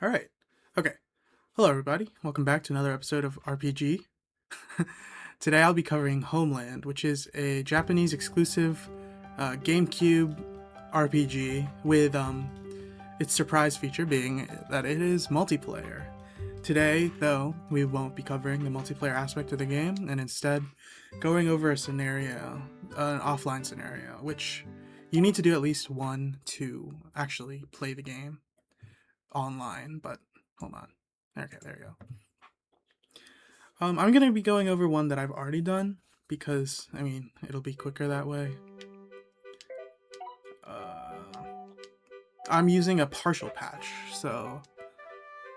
All right. Okay. Hello, everybody. Welcome back to another episode of RPG. Today I'll be covering Homeland, which is a Japanese exclusive GameCube RPG with its surprise feature being that it is multiplayer. Today, though, we won't be covering the multiplayer aspect of the game and instead going over a scenario, an offline scenario, which you need to do at least one to actually play the game online, but hold on. Okay, there you go. I'm gonna be going over one that I've already done because it'll be quicker that way. I'm using a partial patch, so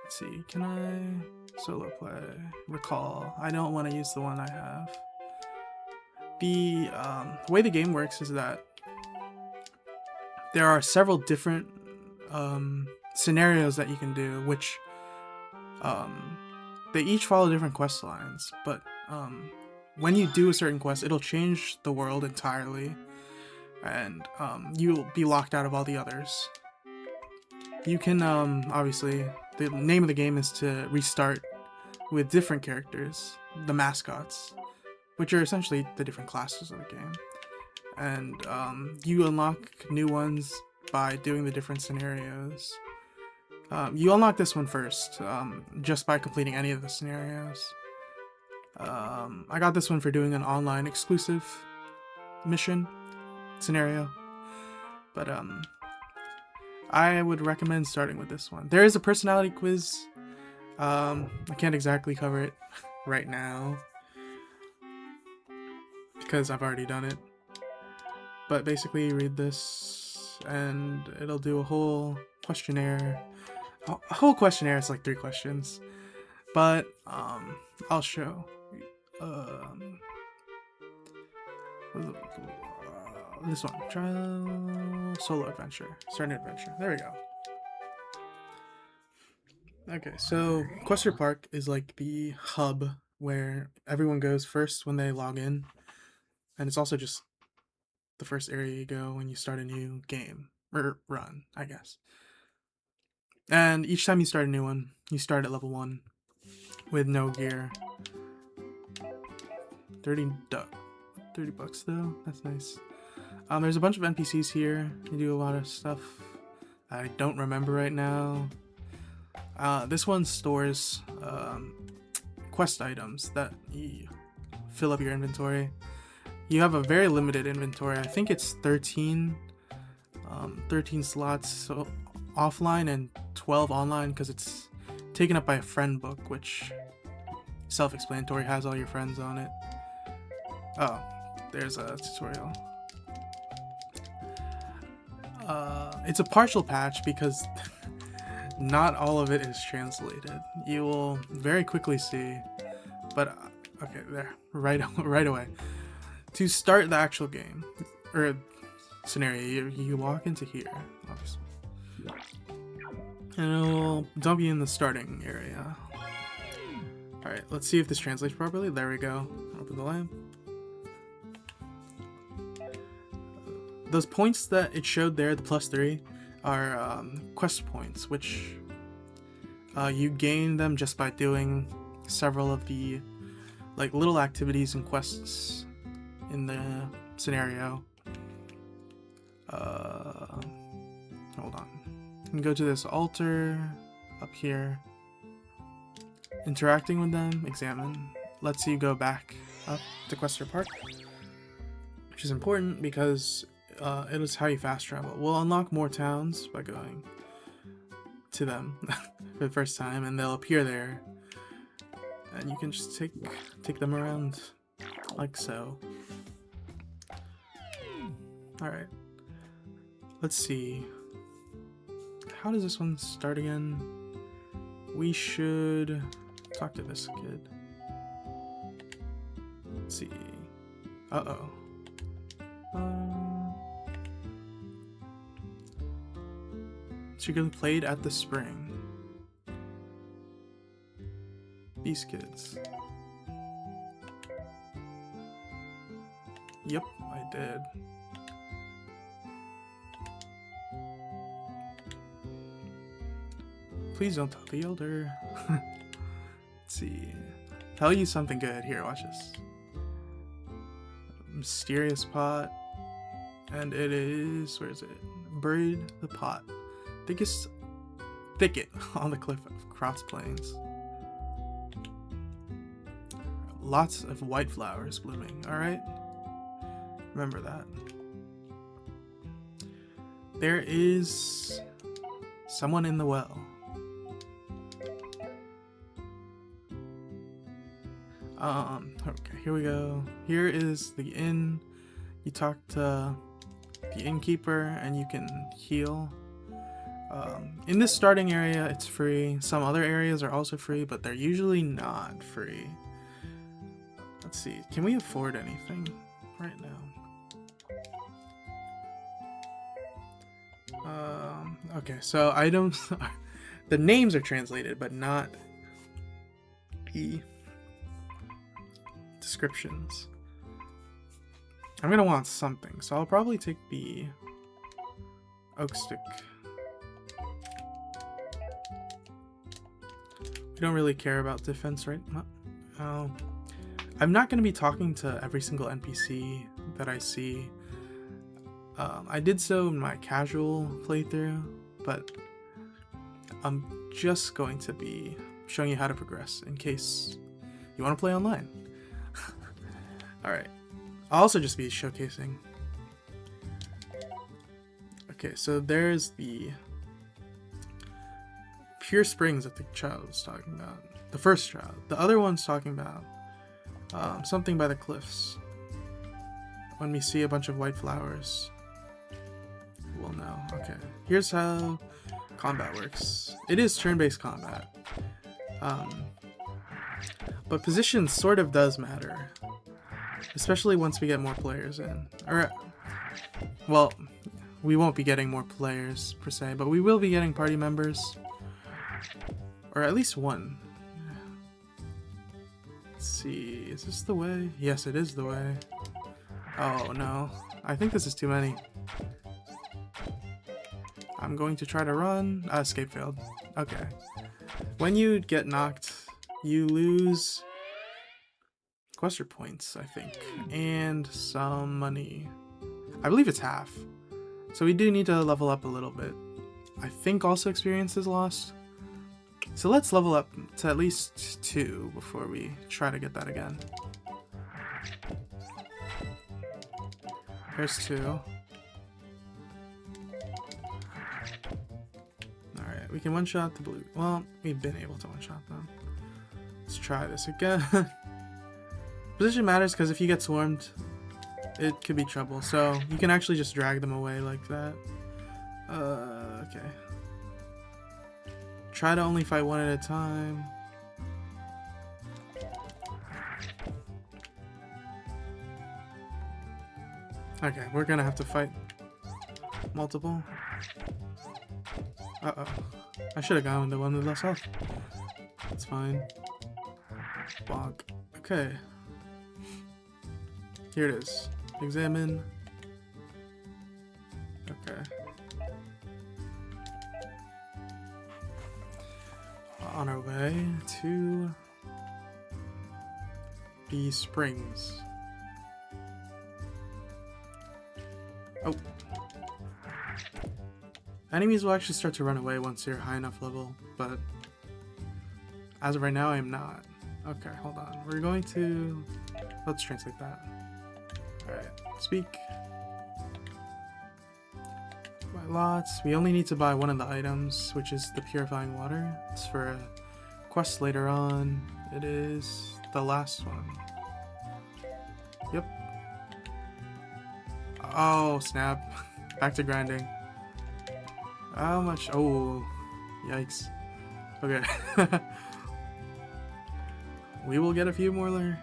let's see. Can I solo play? Recall. I don't want to use the one I have. The way the game works is that there are several different scenarios that you can do, which they each follow different quest lines, but when you do a certain quest, it'll change the world entirely, and you'll be locked out of all the others. You can, obviously, the name of the game is to restart with different characters, the mascots, which are essentially the different classes of the game. And you unlock new ones by doing the different scenarios. You unlock this one first, just by completing any of the scenarios. I got this one for doing an online exclusive mission scenario, but I would recommend starting with this one. There is a personality quiz. I can't exactly cover it right now because I've already done it. But basically, you read this and it'll do a whole questionnaire. A whole questionnaire is like 3 questions, but I'll show. This one, trial solo adventure, start an adventure. There we go. Okay, so Quester Park is like the hub where everyone goes first when they log in, and it's also just the first area you go when you start a new game or run, I guess. And each time you start a new one, you start at level 1 with no gear. 30 bucks though. That's nice. There's a bunch of NPCs here. You do a lot of stuff I don't remember right now. This one stores quest items that you fill up your inventory. You have a very limited inventory. I think it's 13 slots so offline and 12 online because it's taken up by a friend book, which self-explanatory, has all your friends on it. Oh, there's a tutorial. It's a partial patch because not all of it is translated. You will very quickly see, but okay, there, right away. To start the actual game or scenario, you walk into here, obviously, and it'll dump you in the starting area. All right, let's see if this translates properly. There we go. Open the lamp. Those points that it showed there, the +3, are quest points, which you gain them just by doing several of the like little activities and quests in the scenario. Hold on. You can go to this altar up here. Interacting with them, examine, lets you go back up to Quester Park, which is important because it is how you fast travel. We'll unlock more towns by going to them for the first time, and they'll appear there, and you can just take them around like so. Alright, let's see. How does this one start again? We should talk to this kid. Let's see. Uh-oh. She played at the spring. These kids. Yep, I did. Please don't tell the elder. Let's see. Tell you something good. Here, watch this. Mysterious pot. And it is... Where is it? Buried the pot. Thickest thicket on the cliff of Cross Plains. Lots of white flowers blooming. Alright? Remember that. There is someone in the well. Okay, here we go. Here is the inn. You talk to the innkeeper and you can heal. In this starting area, it's free. Some other areas are also free, but they're usually not free. Let's see. Can we afford anything right now? Okay, so items, the names are translated, but not the descriptions. I'm gonna want something, so I'll probably take the oak stick. We don't really care about defense right now. I'm not gonna be talking to every single NPC that I see. I did so in my casual playthrough, but I'm just going to be showing you how to progress in case you want to play online. Alright. I'll also just be showcasing. Okay, so there's the pure springs that the child was talking about. The first child. The other one's talking about something by the cliffs. When we see a bunch of white flowers, we'll know. Okay, here's how combat works. It is turn-based combat. But position sort of does matter. Especially once we get more players in. Or, well, we won't be getting more players per se, but we will be getting party members. Or at least one. Let's see, is this the way? Yes, it is the way. Oh no, I think this is too many. I'm going to try to run. Escape failed. Okay. When you get knocked, you lose Quester points, I think, and some money. I believe it's half. So we do need to level up a little bit. I think also experience is lost. So let's level up to at least 2 before we try to get that again. There's 2. Alright, we can one-shot the blue. Well, we've been able to one-shot them. Let's try this again. Position matters because if you get swarmed, it could be trouble. So you can actually just drag them away like that. Okay. Try to only fight one at a time. Okay, we're gonna have to fight multiple. Uh-oh. I should have gone with the one with less health. That's fine. Bonk. Okay. Here it is. Examine. Okay. On our way to the springs. Oh. Enemies will actually start to run away once you're high enough level, but as of right now, I am not. Okay, hold on. We're going to... Let's translate that. Alright, speak. Buy lots. We only need to buy one of the items, which is the purifying water. It's for a quest later on. It is the last one. Yep. Oh, snap. Back to grinding. How much? Oh, yikes. Okay. We will get a few more later.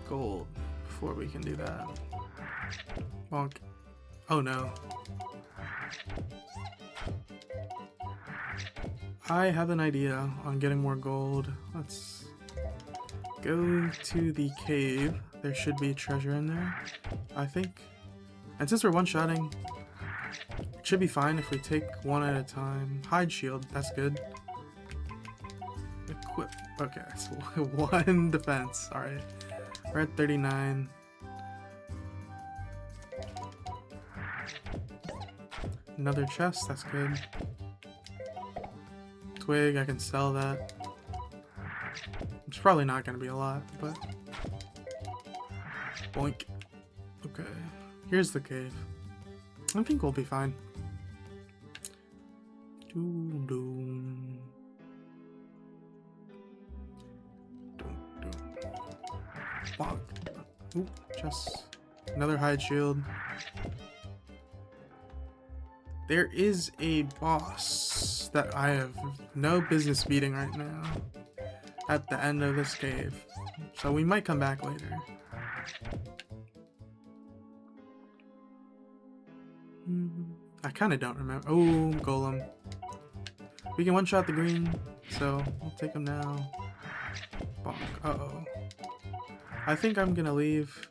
Gold before we can do that. Bonk. Oh no. I have an idea on getting more gold. Let's go to the cave. There should be treasure in there, I think. And since we're one-shotting, should be fine if we take one at a time. Hide shield, that's good. Equip. Okay, so 1 defense. Alright. We're at 39. Another chest, that's good. Twig, I can sell that. It's probably not going to be a lot, but... Boink. Okay. Here's the cave. I think we'll be fine. Doom, doom. Doom, doom. Bonk. Ooh, just another hide shield. There is a boss that I have no business beating right now at the end of this cave, so we might come back later. I kind of don't remember. Oh, Golem. We can one-shot the green, so we'll take him now. Bonk. Uh-oh. I think I'm gonna leave.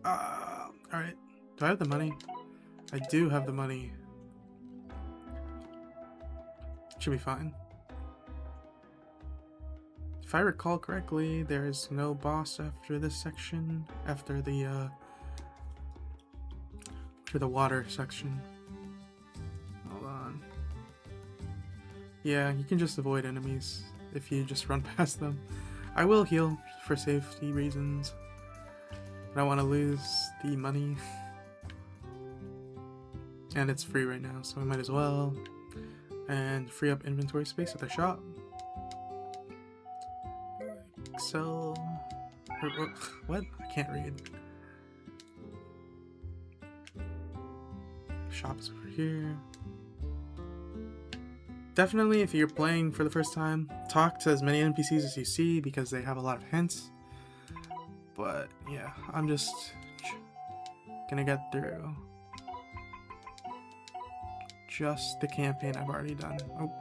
Alright. Do I have the money? I do have the money. Should be fine. If I recall correctly, there is no boss after this section, after the water section. Hold on. Yeah, you can just avoid enemies if you just run past them. I will heal for safety reasons. I don't want to lose the money. And it's free right now, so we might as well. And free up inventory space at the shop. So... What? I can't read. Shop is over here. Definitely, if you're playing for the first time, talk to as many NPCs as you see because they have a lot of hints. But yeah, I'm just gonna get through just the campaign I've already done. Oh.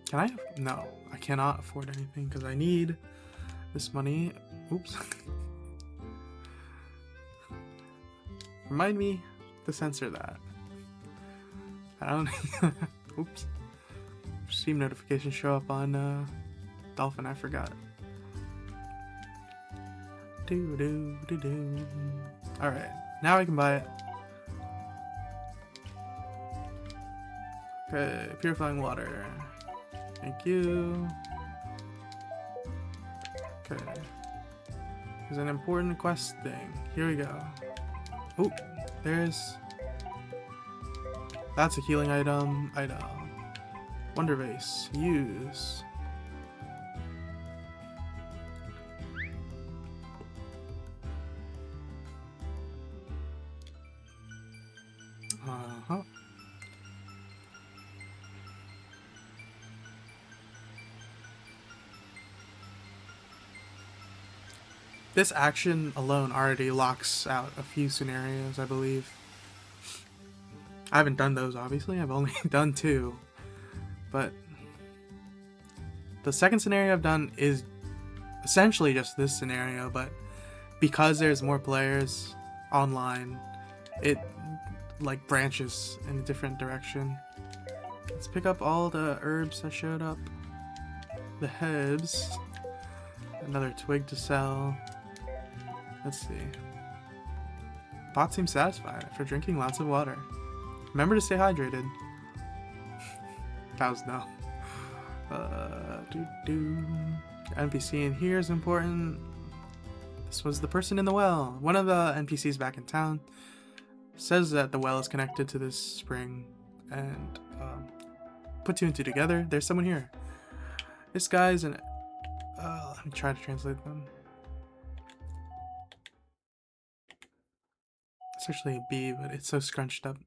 Can I? No, I cannot afford anything because I need this money. Oops. Remind me to censor that. I don't. Oops. Steam notifications show up on Dolphin. I forgot. Do do do do. All right, now I can buy it. Okay, purifying water. Thank you. Okay. There's an important quest thing. Here we go. Oh, there's... That's a healing item. Wonder Vase. Use. Uh-huh. This action alone already locks out a few scenarios, I believe. I haven't done those, obviously. I've only done 2. But the second scenario I've done is essentially just this scenario, but because there's more players online, it like branches in a different direction. Let's pick up all the herbs that showed up. The herbs. Another twig to sell. Let's see. Bot seems satisfied after drinking lots of water. Remember to stay hydrated. That was no. NPC in here is important. This was the person in the well. One of the NPCs back in town says that the well is connected to this spring, and put 2 and 2 together. There's someone here. This guy's an... let me try to translate them. It's actually a B, but it's so scrunched up,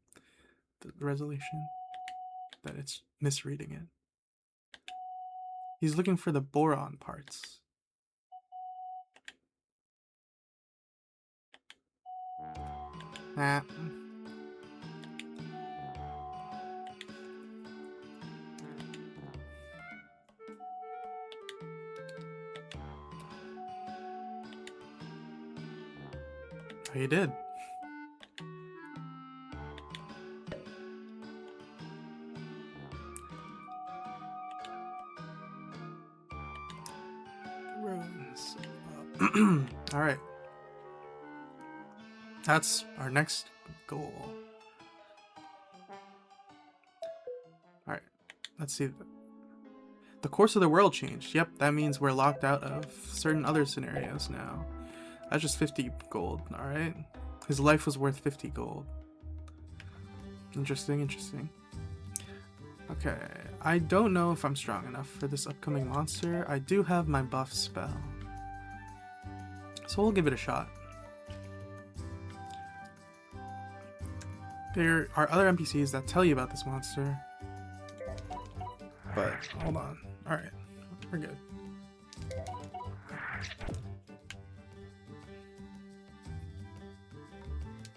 the resolution, that it's misreading it. He's looking for the boron parts. Ah. Oh, you did. So, alright. That's our next goal. Alright, let's see. The course of the world changed. Yep, that means we're locked out of certain other scenarios now. That's just 50 gold, alright? His life was worth 50 gold. Interesting, interesting. Okay, I don't know if I'm strong enough for this upcoming monster. I do have my buff spell, so we'll give it a shot. There are other NPCs that tell you about this monster, but hold on. Alright, we're good.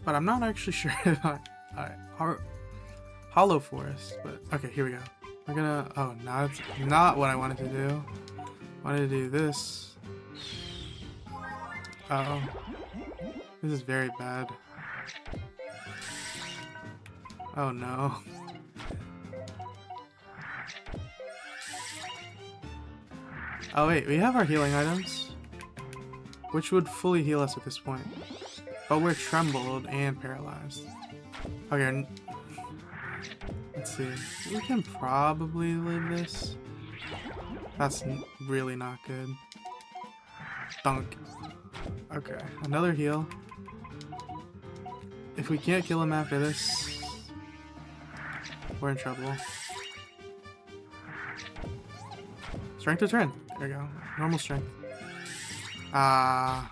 But I'm not actually sure if Hollow Forest, but okay, here we go. We're gonna, oh, no, that's not what I wanted to do. I wanted to do this. Uh-oh. This is very bad. Oh no. Oh wait, we have our healing items, which would fully heal us at this point. But we're trembled and paralyzed. Okay, let's see. We can probably live this. That's really not good. Thunk. Okay, another heal. If we can't kill him after this, we're in trouble. Strength to turn. There we go. Normal strength. At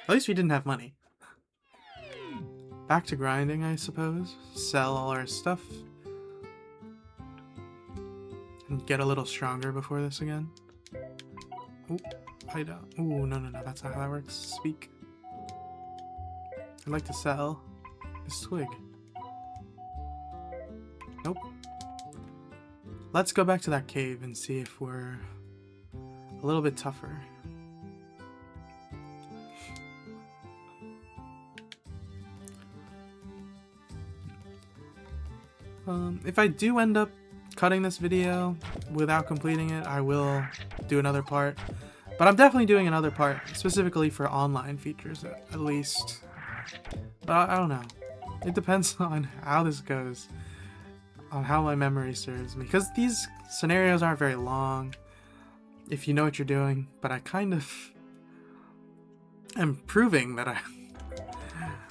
least we didn't have money. Back to grinding, I suppose. Sell all our stuff. And get a little stronger before this again. Ooh, I don't. Ooh, no, that's not how that works. Speak. I'd like to sell this twig. Nope. Let's go back to that cave and see if we're a little bit tougher. If I do end up cutting this video without completing it, I will do another part. But I'm definitely doing another part, specifically for online features, at least. But I don't know. It depends on how this goes, on how my memory serves me. Because these scenarios aren't very long, if you know what you're doing. But I kind of am proving that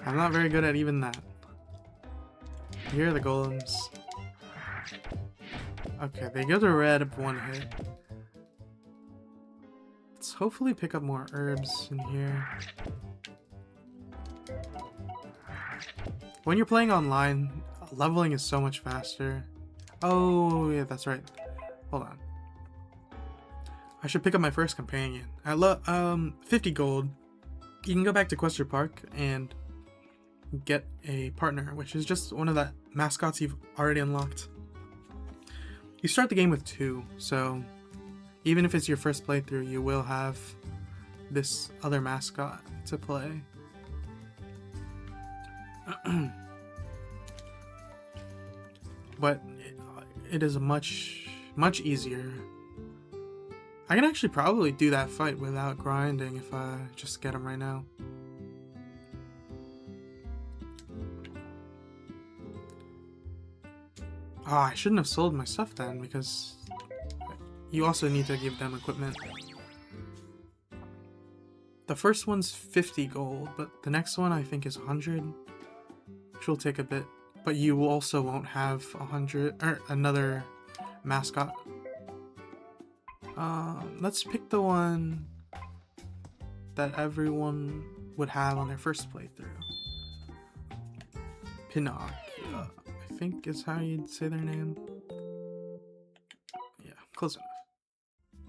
I'm not very good at even that. Here are the golems. Okay, they go to red of one hit. Let's hopefully pick up more herbs in here. When you're playing online, leveling is so much faster. Oh, yeah, that's right. Hold on. I should pick up my first companion. I love 50 gold. You can go back to Quester Park and get a partner, which is just one of the mascots you've already unlocked. You start the game with 2, so even if it's your first playthrough, you will have this other mascot to play. But it is much easier. I can actually probably do that fight without grinding if I just get him right now. Oh, I shouldn't have sold my stuff then, because you also need to give them equipment. The first one's 50 gold, but the next one I think is 100, which will take a bit. But you also won't have 100 or another mascot. Let's pick the one that everyone would have on their first playthrough. Pinocchio, I think is how you'd say their name. Yeah, close enough.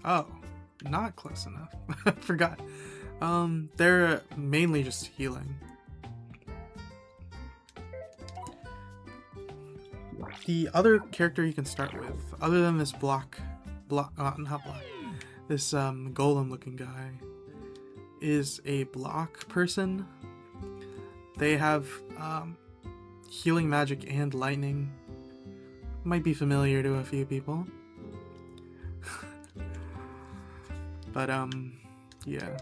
Oh, not close enough. I forgot. They're mainly just healing. The other character you can start with, other than this this golem looking guy, is a block person. They have healing magic and lightning. Might be familiar to a few people. But yeah,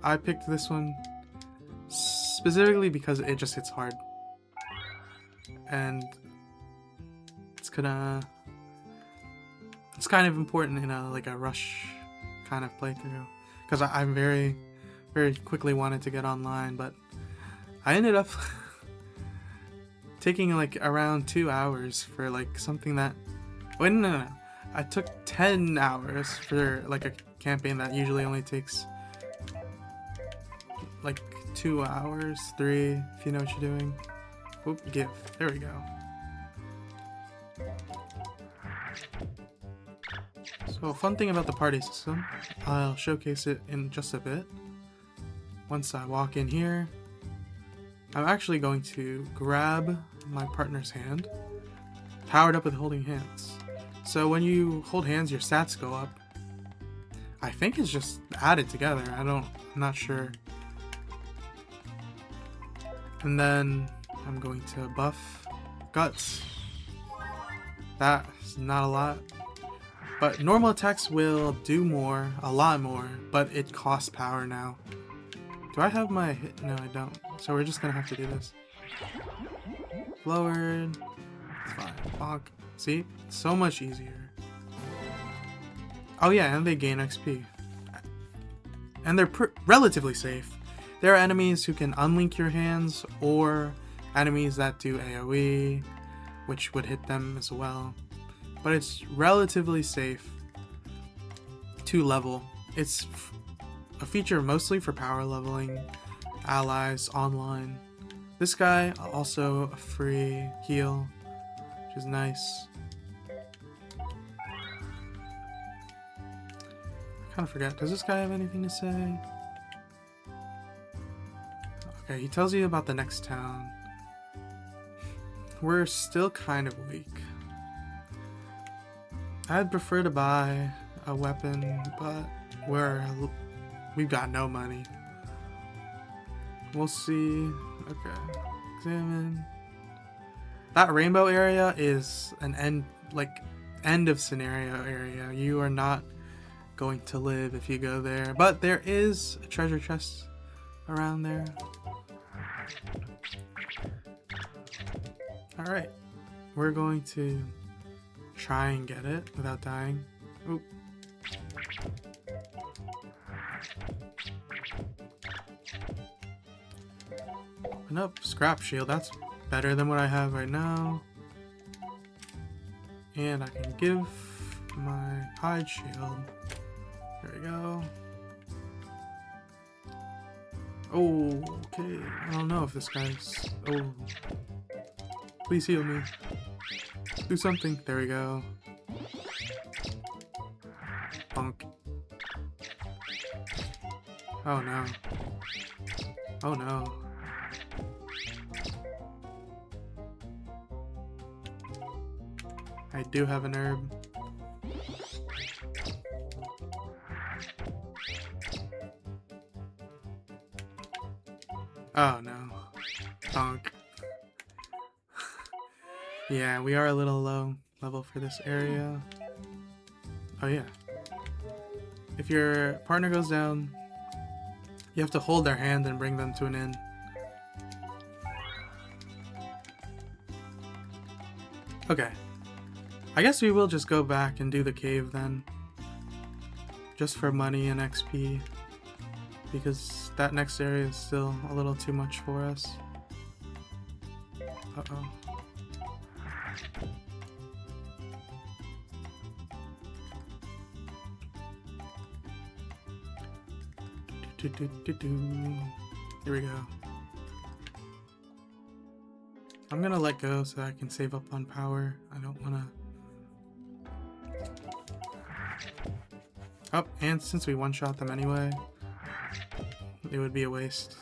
I picked this one specifically because it just hits hard, and it's kind of important in a rush kind of playthrough, because I'm very quickly wanted to get online, but I ended up taking like around 2 hours for like something that, wait, no, I took 10 hours for like a campaign that usually only takes like 2 hours, 3 if you know what you're doing. Oop, give, there we go. So a fun thing about the party system, I'll showcase it in just a bit. Once I walk in here, I'm actually going to grab my partner's hand, powered up with holding hands. So when you hold hands, your stats go up. I think it's just added together. I'm not sure. And then I'm going to buff guts. That's not a lot. But normal attacks will do more, a lot more, but it costs power now. Do I have my hit? No, I don't. So we're just gonna have to do this. Lowered. It's fine. Bonk. See? So much easier. Oh yeah, and they gain XP. And they're relatively safe. There are enemies who can unlink your hands, or enemies that do AoE, which would hit them as well. But it's relatively safe to level. It's a feature mostly for power leveling allies online. This guy also a free heal, which is nice. I kind of forget. Does this guy have anything to say? Okay, he tells you about the next town. We're still kind of weak. I'd prefer to buy a weapon, but we've got no money. We'll see. Okay, examine. That rainbow area is an end of scenario area. You are not going to live if you go there, but there is a treasure chest around there. All right, we're going to try and get it without dying. Oop. And up, scrap shield. That's better than what I have right now. And I can give my hide shield. There we go. Oh, okay. I don't know if this guy's... Oh. Please heal me. Do something. There we go. Bonk. Oh no. Oh no. I do have an herb. Oh no. Bonk. Yeah, we are a little low level for this area. Oh yeah. If your partner goes down, you have to hold their hand and bring them to an inn. Okay. I guess we will just go back and do the cave then. Just for money and XP. Because that next area is still a little too much for us. Uh-oh. Here we go. I'm gonna let go so I can save up on power. I don't wanna... Oh, and since we one-shot them anyway, it would be a waste.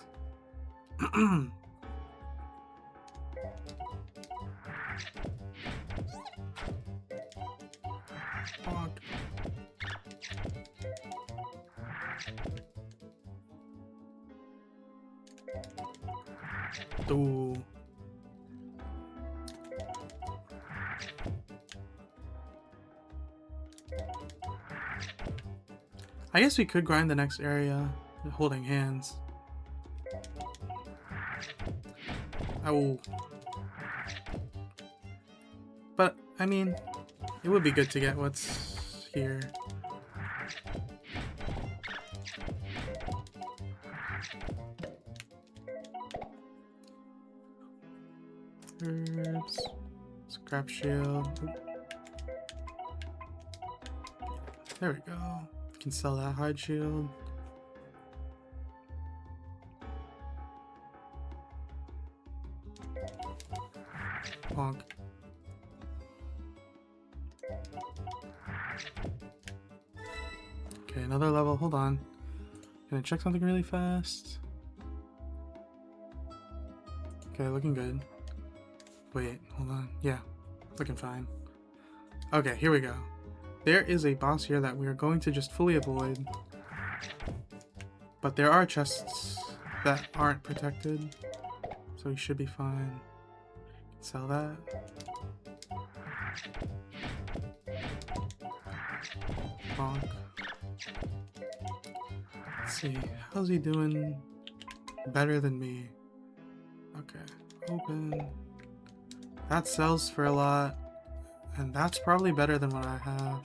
Ooh. I guess we could grind the next area holding hands. Oh. But, I mean, it would be good to get what's here. Herbs. Scrap shield. There we go. Can sell that hide shield. Bonk. Okay, another level. Hold on. Can I check something really fast? Okay, looking good. Wait, hold on. Yeah, looking fine. Okay, here we go. There is a boss here that we are going to just fully avoid. But there are chests that aren't protected, so we should be fine. Sell that. Bonk. Let's see, how's he doing better than me? Okay, open. That sells for a lot, and that's probably better than what I have.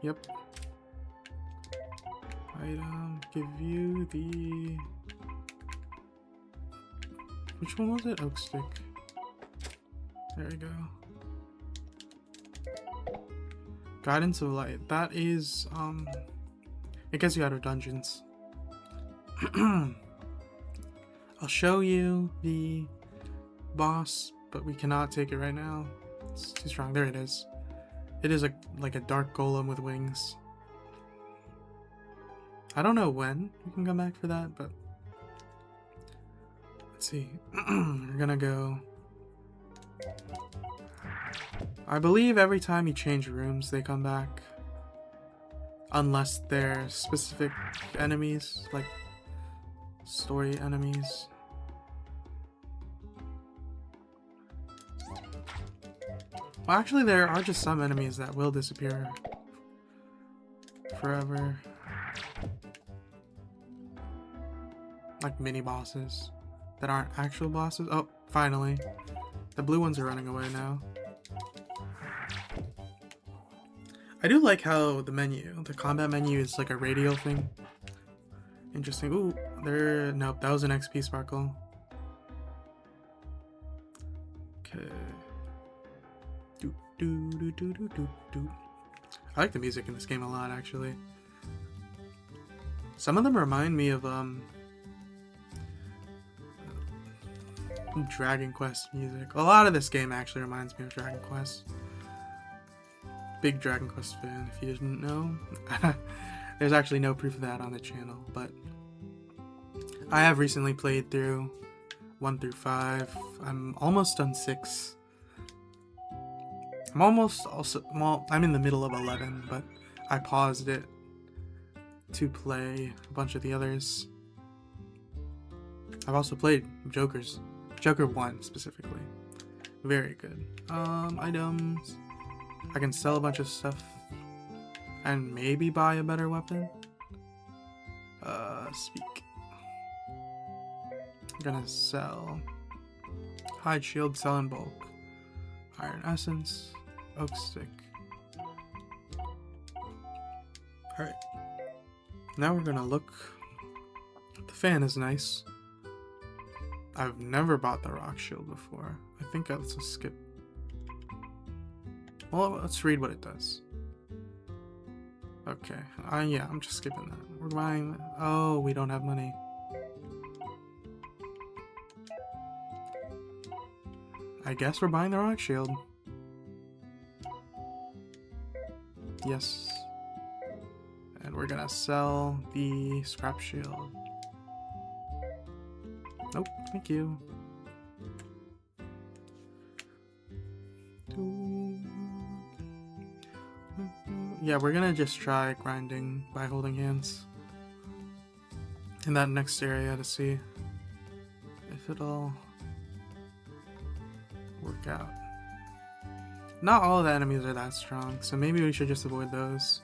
Yep. Item, give you the... Which one was it? Oak stick. There we go. Guidance of Light. That is, it gets you out of dungeons. I'll show you the boss, but we cannot take it right now. It's too strong. There it is. It is like a dark golem with wings. I don't know when we can come back for that, but let's see. We're gonna go. I believe every time you change rooms, they come back. Unless they're specific enemies, like story enemies. Well, actually, there are just some enemies that will disappear forever. Like mini bosses that aren't actual bosses. Oh, finally. The blue ones are running away now. I do like how the combat menu is like a radial thing. Interesting. Ooh, nope, that was an XP sparkle. Okay. I like the music in this game a lot, actually. Some of them remind me of Dragon Quest music. A lot of this game actually reminds me of Dragon Quest. Big Dragon Quest fan, if you didn't know. There's actually no proof of that on the channel, but I have recently played through 1 through 5. I'm almost done 6. I'm in the middle of 11, but I paused it to play a bunch of the others. I've also played Joker 1 specifically. Very good. Items. I can sell a bunch of stuff and maybe buy a better weapon. Speak. I'm gonna sell hide shield, sell in bulk. Iron essence, oak stick. Alright. Now we're gonna look. The fan is nice. I've never bought the rock shield before. I think that's a skip. Well, let's read what it does. Okay. Yeah, I'm just skipping that. We're buying... Oh, we don't have money. I guess we're buying the rock shield. Yes. And we're gonna sell the scrap shield. Nope, thank you. Yeah, we're gonna just try grinding by holding hands in that next area to see if it'll work out. Not all of the enemies are that strong, so maybe we should just avoid those.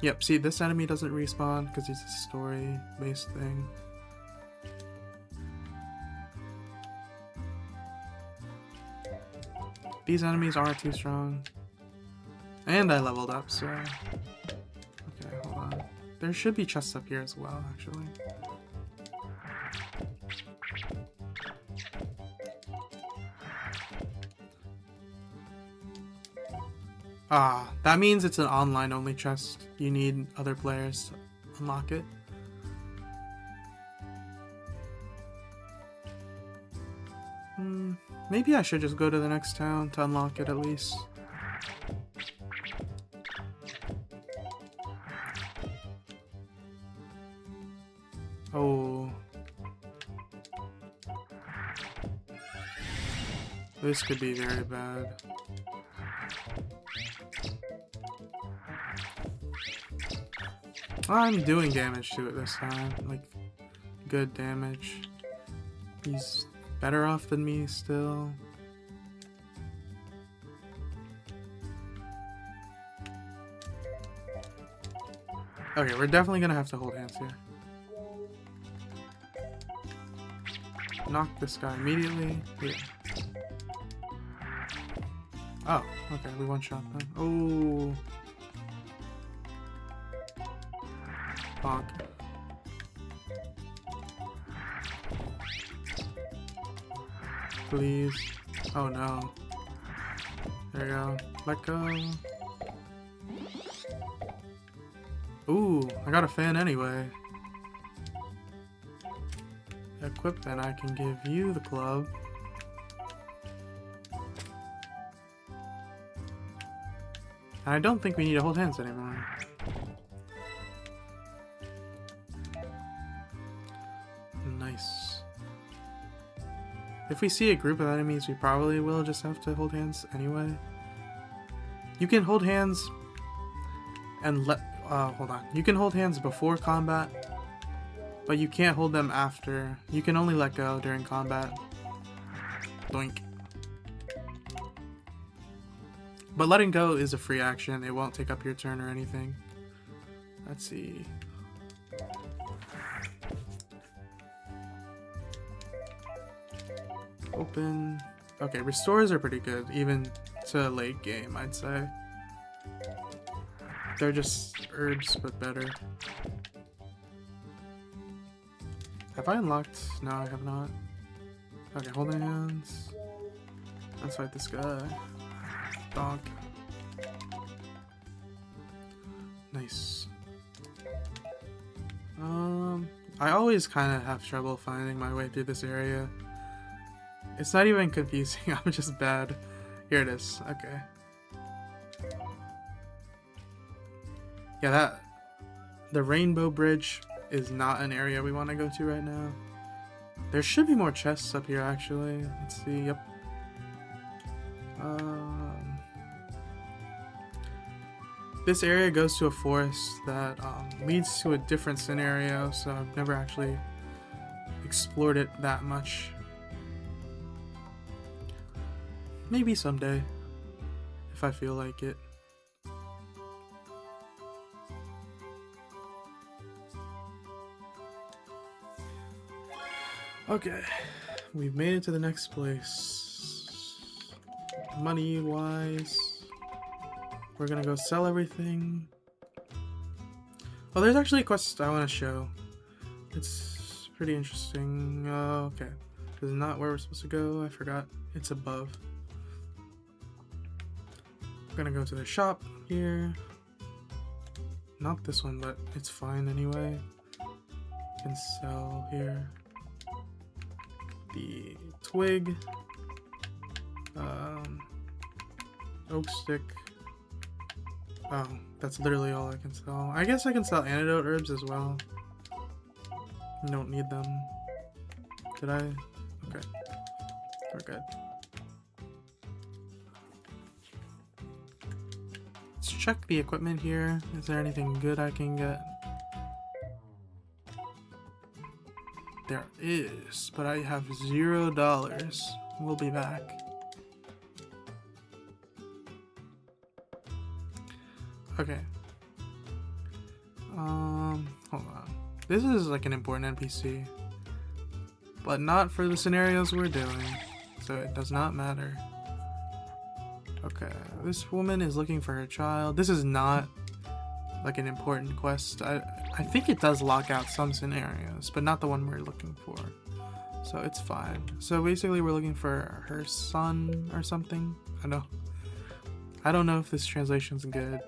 Yep, see, this enemy doesn't respawn because it's a story-based thing. These enemies aren't too strong. And I leveled up, so... Okay, hold on. There should be chests up here as well, actually. Ah, that means it's an online-only chest. You need other players to unlock it. Maybe I should just go to the next town to unlock it at least. Oh. This could be very bad. I'm doing damage to it this time. Like, good damage. He's better off than me still. Okay, we're definitely gonna have to hold hands here. Knock this guy immediately. Here. Oh, okay, we one-shot them. Oh. Bonk. Please. Oh no. There you go. Let go. Ooh, I got a fan anyway. Equip, then I can give you the club. And I don't think we need to hold hands anymore. Nice. If we see a group of enemies, we probably will just have to hold hands anyway. You can hold hands and hold on. You can hold hands before combat, but you can't hold them after. You can only let go during combat. Doink. But letting go is a free action. It won't take up your turn or anything. Let's see. Open. Okay, restores are pretty good, even to late game, I'd say. They're just herbs, but better. Have I unlocked? No, I have not. Okay, holding hands. Let's fight this guy. Donk. Nice. I always kind of have trouble finding my way through this area. It's not even confusing, I'm just bad. Here it is, okay. Yeah, the Rainbow Bridge is not an area we want to go to right now. There should be more chests up here, actually. Let's see, yep. This area goes to a forest that leads to a different scenario, so I've never actually explored it that much. Maybe someday, if I feel like it. Okay, we've made it to the next place. Money-wise, we're gonna go sell everything. Oh, there's actually a quest I want to show. It's pretty interesting. Okay, this is not where we're supposed to go. I forgot. It's above. I'm gonna go to the shop here. Not this one, but it's fine anyway. Can sell here. The twig. Oak stick. Oh, that's literally all I can sell. I guess I can sell antidote herbs as well. You don't need them. Did I? Okay. We're good. Let's check the equipment here. Is there anything good I can get? There is, but I have $0. We'll be back. Okay. This is like an important NPC, but not for the scenarios we're doing, so it does not matter. Okay, this woman is looking for her child. This is not like an important quest. I think it does lock out some scenarios, but not the one we're looking for. So it's fine. So basically we're looking for her son or something. I don't know if this translation's good.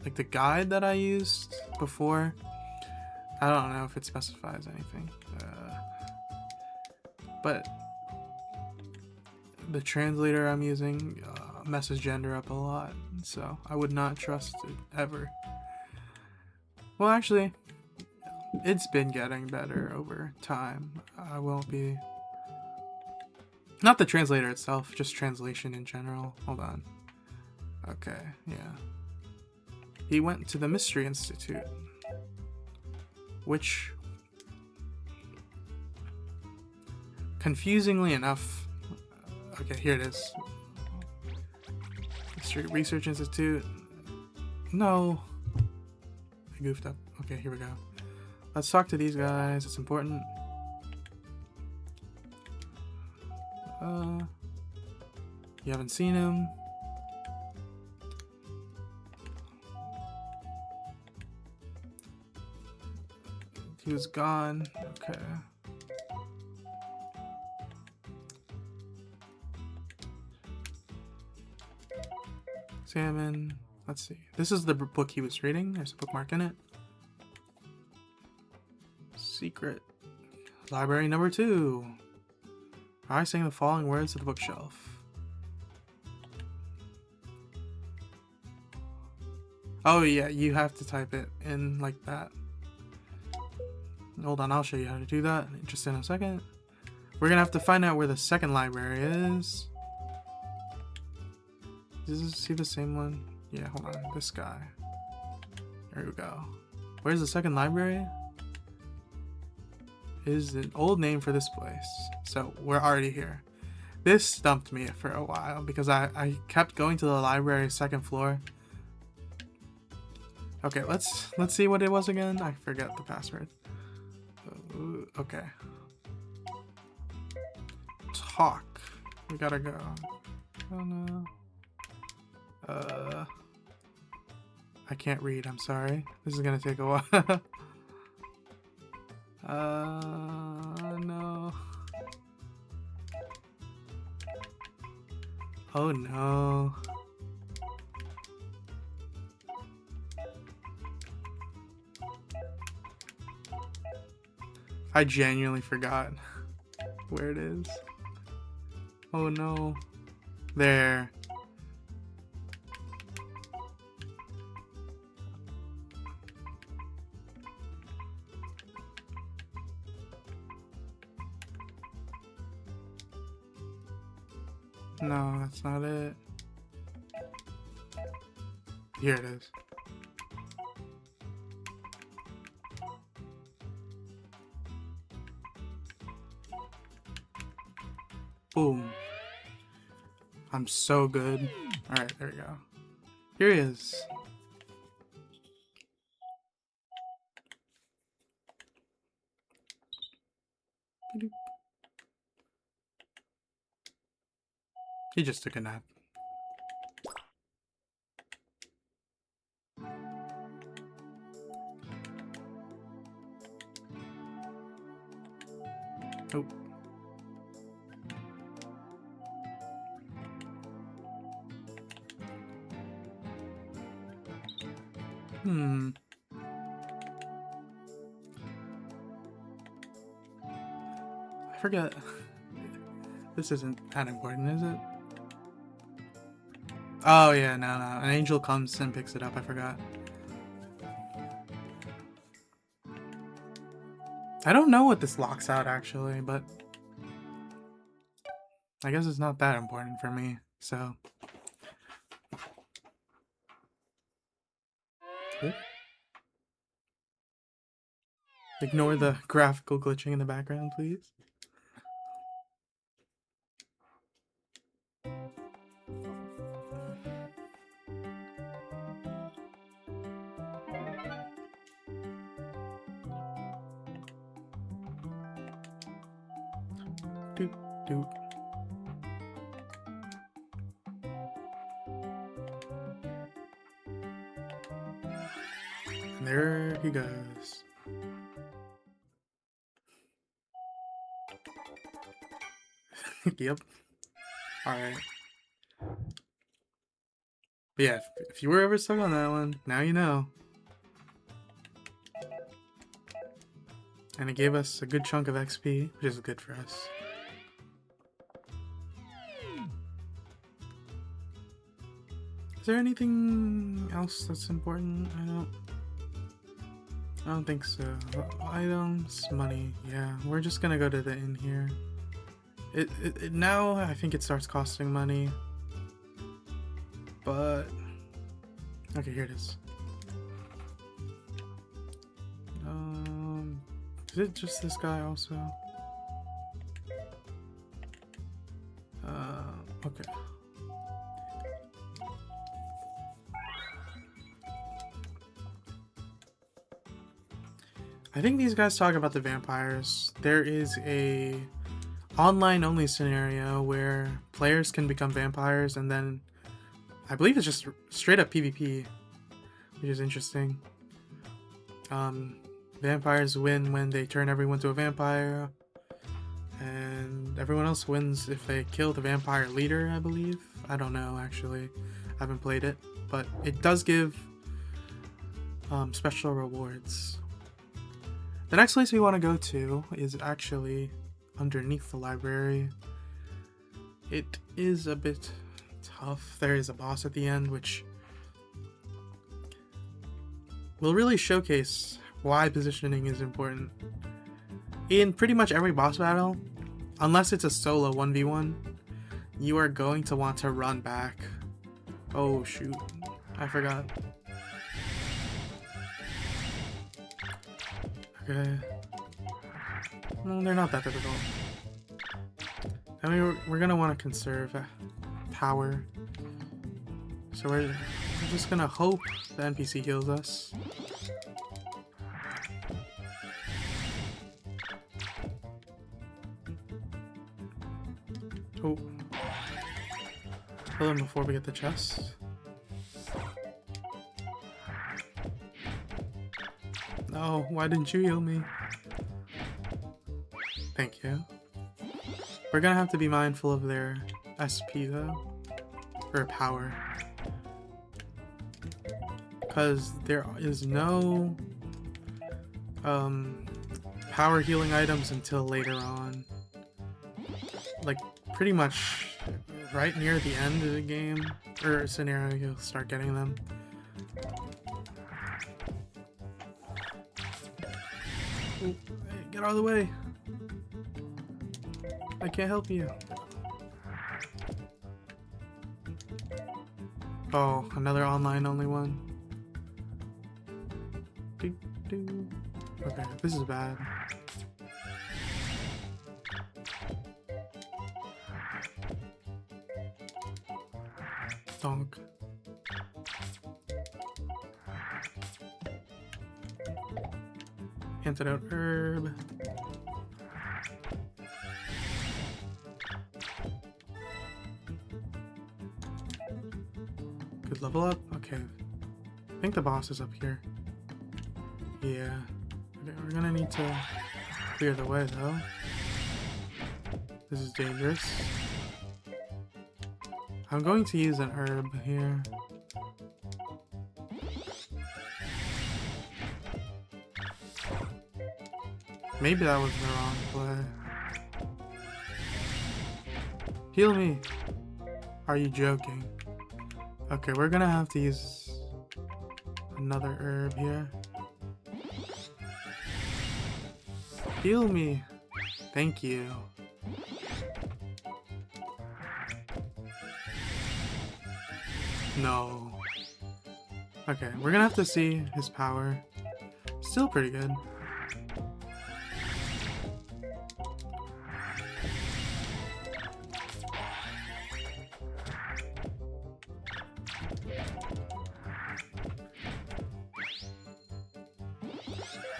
Like the guide that I used before, I don't know if it specifies anything. But the translator I'm using messes gender up a lot, so I would not trust it ever. Well, actually, it's been getting better over time. I won't be... Not the translator itself, just translation in general. Hold on. Okay, yeah. He went to the Mystery Institute, which, confusingly enough... Okay, here it is. Mystery Research Institute. No. I goofed up. Okay, here we go. Let's talk to these guys. It's important. You haven't seen him. He was gone. Okay. Salmon. Let's see. This is the book he was reading. There's a bookmark in it. Secret. Library number 2. I sang the following words to the bookshelf. Oh yeah, you have to type it in like that. Hold on, I'll show you how to do that just in a second. We're gonna have to find out where the second library is. Does this see the same one? Yeah, hold on. This guy. There we go. Where's the second library? Is an old name for this place. So we're already here. This stumped me for a while because I kept going to the library second floor. Okay, let's see what it was again. I forget the password. Okay. Talk. We gotta go. Oh no. I can't read, I'm sorry. This is gonna take a while. No. Oh no. I genuinely forgot where it is. Oh no. There. No, that's not it. Here it is. Boom. I'm so good. Alright, there we go. Here he is. He just took a nap. Oh. I forget. This isn't that important, is it? Oh yeah, no. An angel comes and picks it up, I forgot. I don't know what this locks out actually, but I guess it's not that important for me, so. Okay. Ignore the graphical glitching in the background, please. Doot, doot. And there he goes. Yep. Alright. But yeah, if you were ever stuck on that one, now you know. And it gave us a good chunk of XP, which is good for us. Is there anything else that's important? I don't think so. Items, money. Yeah, we're just gonna go to the inn here. Now I think it starts costing money. But okay, here it is. Is it just this guy also? Okay. I think these guys talk about the vampires. There is a online only scenario where players can become vampires, and then I believe it's just straight up PvP, which is interesting. Vampires win when they turn everyone to a vampire, and everyone else wins if they kill the vampire leader, I believe. I don't know, actually. I haven't played it, but it does give special rewards. The next place we want to go to is actually underneath the library. It is a bit tough. There is a boss at the end, which will really showcase why positioning is important. In pretty much every boss battle, unless it's a solo 1v1, you are going to want to run back. Oh shoot, I forgot. Okay. Well, they're not that difficult. I mean, we're gonna want to conserve power. So we're just gonna hope the NPC heals us. Oh. Kill him before we get the chest. No, why didn't you heal me? Thank you. We're gonna have to be mindful of their SP though. Or power. Because there is no power healing items until later on. Like pretty much right near the end of the game or scenario, you'll start getting them. Ooh, hey, get out of the way! I can't help you. Oh, another online only one. Okay, this is bad. Donk. Antidote herb. Good level up? Okay. I think the boss is up here. Yeah. Okay, we're gonna need to clear the way though. This is dangerous. I'm going to use an herb here. Maybe that was the wrong play. Heal me! Are you joking? Okay, we're gonna have to use another herb here. Heal me! Thank you. No. Okay, we're gonna have to see his power. Still pretty good.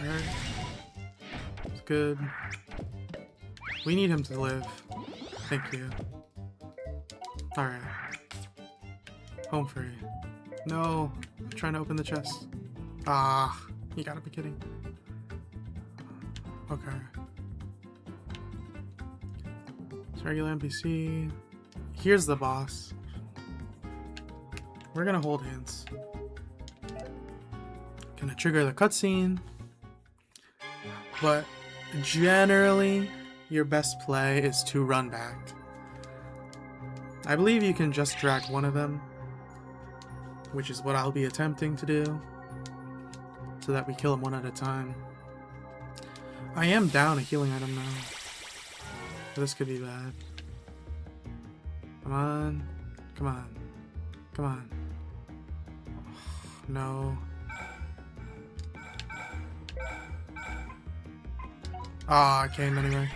Alright. It's good. We need him to live. Thank you. Alright. Home free. No. I'm trying to open the chest. Ah. You gotta be kidding. Okay. It's regular NPC. Here's the boss. We're gonna hold hands. Gonna trigger the cutscene. But generally, your best play is to run back. I believe you can just drag one of them, which is what I'll be attempting to do, so that we kill them one at a time. I am down a healing item now. This could be bad. Come on. Come on. Come on. No. Ah, I came anyway.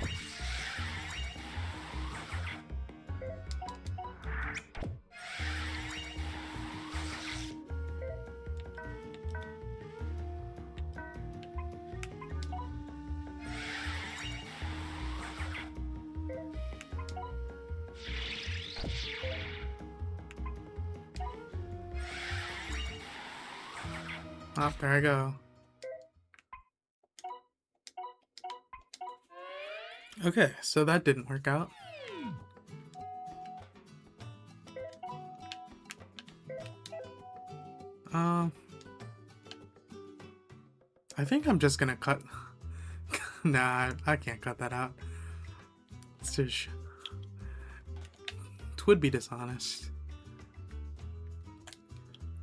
Oh, there I go. Okay, so that didn't work out. I think I'm just gonna cut. Nah, I can't cut that out. It's just... It would be dishonest.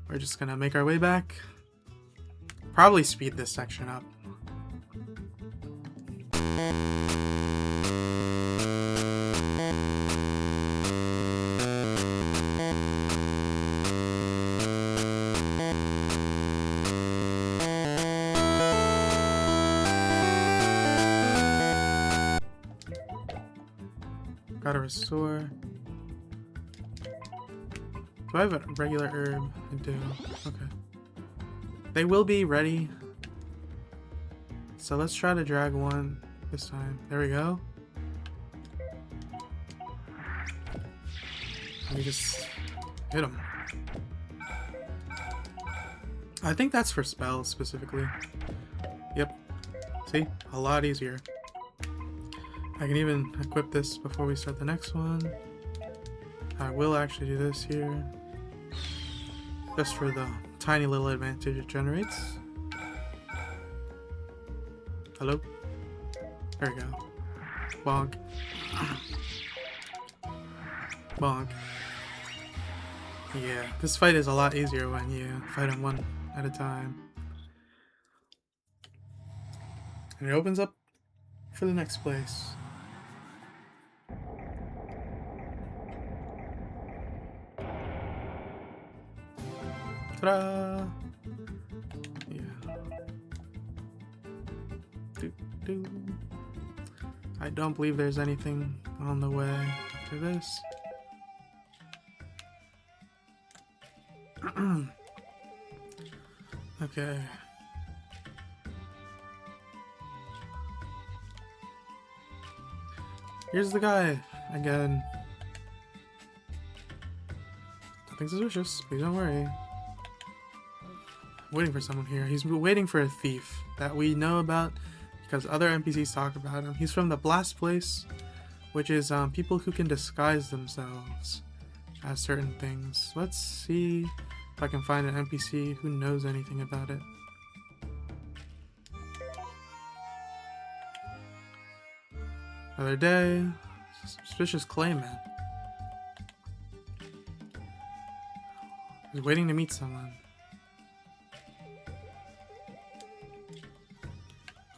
We're just gonna make our way back. Probably speed this section up. Gotta restore. Do I have a regular herb? I do. Okay. They will be ready. So let's try to drag one this time. There we go. Let me just hit him. I think that's for spells specifically. Yep. See? A lot easier. I can even equip this before we start the next one. I will actually do this here. Just for the tiny little advantage it generates. Hello? There we go. Bonk. Bonk. Yeah, this fight is a lot easier when you fight them one at a time. And it opens up for the next place. Ta-da! Yeah. Doo-doo. I don't believe there's anything on the way to this. Okay. Here's the guy again. Nothing suspicious, please don't worry. I'm waiting for someone here. He's waiting for a thief that we know about because other NPCs talk about him. He's from the Blast Place, which is people who can disguise themselves as certain things. Let's see if I can find an NPC who knows anything about it. Another day. Suspicious clayman. He's waiting to meet someone.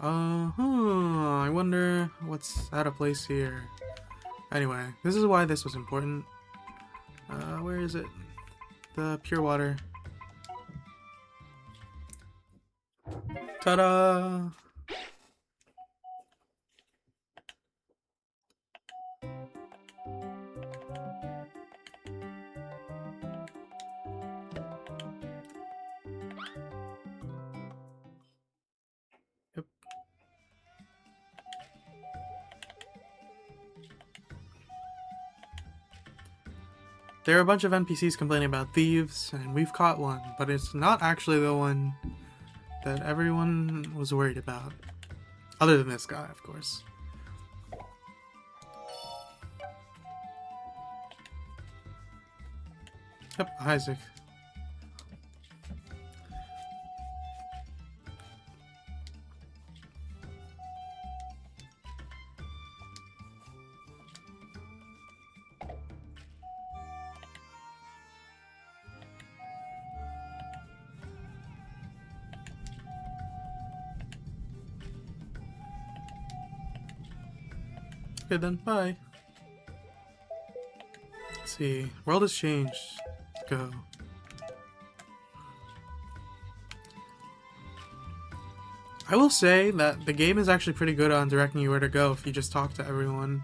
I wonder what's out of place here. Anyway, this is why this was important. Where is it? The pure water. Ta-da! Yep. There are a bunch of NPCs complaining about thieves, and we've caught one, but it's not actually the one that everyone was worried about. Other than this guy, of course. Yep, Isaac. Okay then, bye. Let's see, world has changed. Go. I will say that the game is actually pretty good on directing you where to go if you just talk to everyone.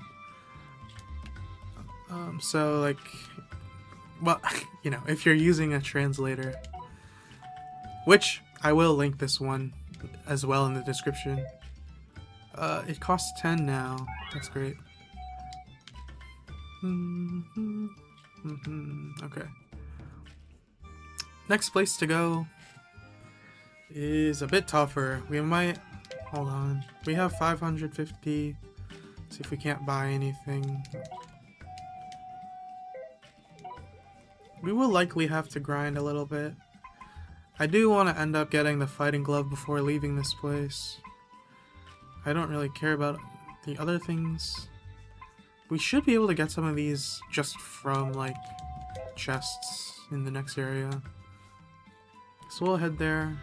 So like, well, you know, if you're using a translator, which I will link this one as well in the description. It costs 10 now. That's great. Okay. Next place to go is a bit tougher. We might... Hold on. We have 550. See if we can't buy anything. We will likely have to grind a little bit. I do want to end up getting the fighting glove before leaving this place. I don't really care about the other things. We should be able to get some of these just from, like, chests in the next area. So we'll head there.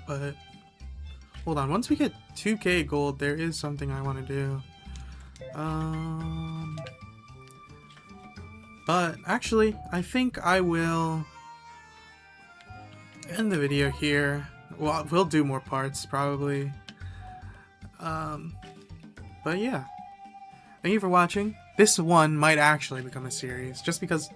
But, hold on. Once we get 2k gold, there is something I want to do. But, actually, I think I will end the video here. Well, we'll do more parts, probably. But yeah. Thank you for watching. This one might actually become a series, just because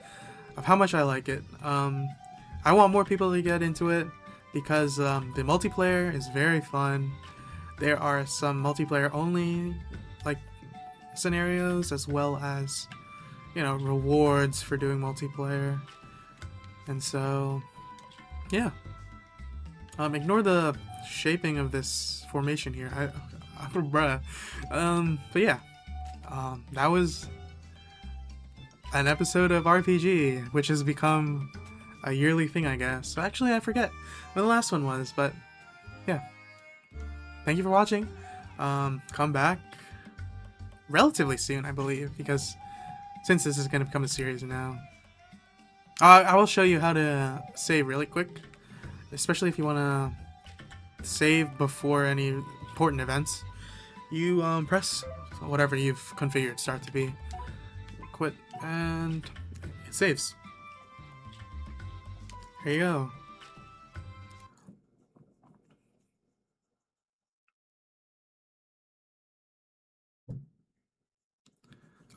of how much I like it. I want more people to get into it, because the multiplayer is very fun. There are some multiplayer only, like, scenarios, as well as, you know, rewards for doing multiplayer. And so, yeah. Ignore the shaping of this formation here. Bruh. But yeah. That was an episode of RPG, which has become a yearly thing, I guess. Actually, I forget when the last one was, but yeah. Thank you for watching. Come back relatively soon, I believe, because since this is going to become a series now. I will show you how to save really quick, especially if you want to save before any important events. You press whatever you've configured start to be, quit, and it saves. Here you go.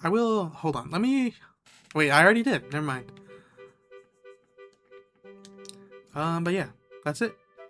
I will, hold on, let me, wait, I already did, never mind. But yeah, that's it.